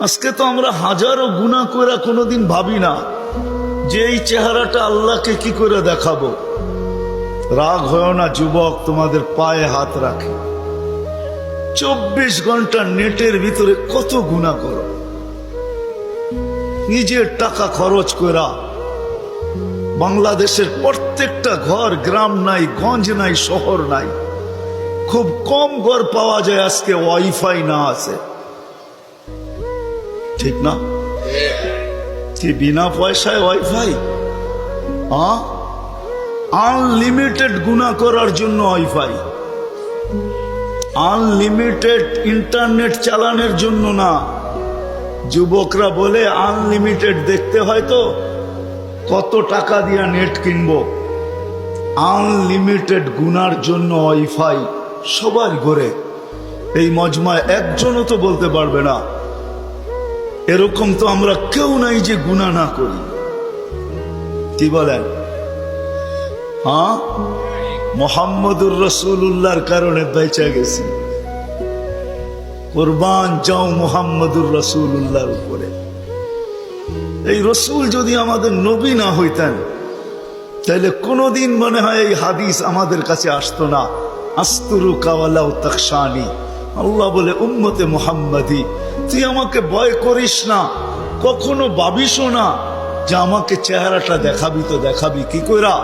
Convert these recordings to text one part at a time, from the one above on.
আজকে তো আমরা হাজারো গুনাহ করে কোনোদিন ভাবি না যে এই চেহারাটা আল্লাহকে কি করে দেখাবো। রাগ হয় না যুবক, তোমাদের পায়ে হাত রাখে। 24 ঘন্টা নেটের ভিতরে কত গুনাহ করো, নিজের টাকা খরচ করা। বাংলাদেশের প্রত্যেকটা ঘর, গ্রাম নাই, গঞ্জ নাই, শহর নাই, খুব কম ঘর পাওয়া যায় আজকে ওয়াইফাই না আছে, ঠিক না? কি বিনা পয়সায় ওয়াইফাই? আনলিমিটেড গুনাহ করার জন্য ওয়াইফাই, আনলিমিটেড ইন্টারনেট চালানোর জন্য না। যুবকরা বলে আনলিমিটেড দেখতে হয় তো কত টাকা দিয়া নেট কিনবো। আনলিমিটেড গুনার জন্য ওয়াইফাই সবার ঘরে। এই মজমায় একজনও তো বলতে পারবে না এরকম তো আমরা কেউ নাই যে গুনাহ না করি। কি বলেন? মুহাম্মদুর রাসূলুল্লাহর কারণে বেঁচে গেছি। কুরবান যাও মুহাম্মদুর রাসূলুল্লাহর উপরে। এই রসুল যদি আমাদের নবী না হইতেন তাহলে কোনোদিন মনে হয় এই হাদিস আমাদের কাছে আসতো না। আস্তুরুকা ওয়ালাউ তাখশানি। আল্লাহ বলে উম্মতে মুহাম্মাদি, তুই আমাকে ভয় করিস না, কখনো ভাবিসও না যে আমাকে চেহারাটা দেখাবি। তো দেখাবি কি কইরা?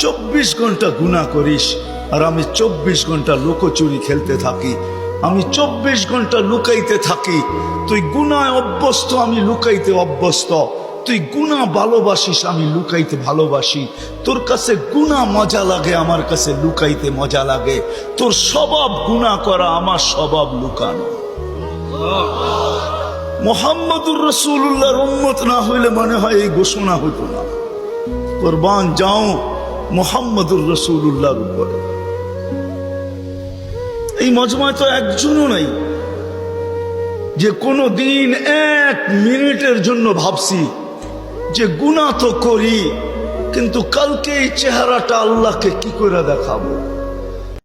24 ঘন্টা গুনাহ করিস আর আমি 24 ঘন্টা লুকোচুরি খেলতে থাকি, আমি 24 ঘন্টা লুকাইতে থাকি। তুই গুনায় অভ্যস্ত, আমি লুকাইতে অভ্যস্ত। তুই গুনাহ ভালোবাসিস, আমি লুকাইতে ভালোবাসি। তোর কাছে গুনাহ মজা লাগে, আমার কাছে লুকাইতে মজা লাগে। তোর স্বভাব গুনাহ করা, আমার স্বভাব লুকানো। মুহাম্মদুর রাসূলুল্লাহর উম্মত না হইলে মনে হয় এই ঘোষণা হতো না। কুরবান যাও মুহাম্মদুর রাসূলুল্লাহর উপরে। এই মজমায় তো একজনও নাই যে কোনো দিন 1 মিনিটের জন্য ভাবছি যে গুনাহ তো করি, কিন্তু কালকে এই চেহারাটা আল্লাহকে কি করে দেখাবো।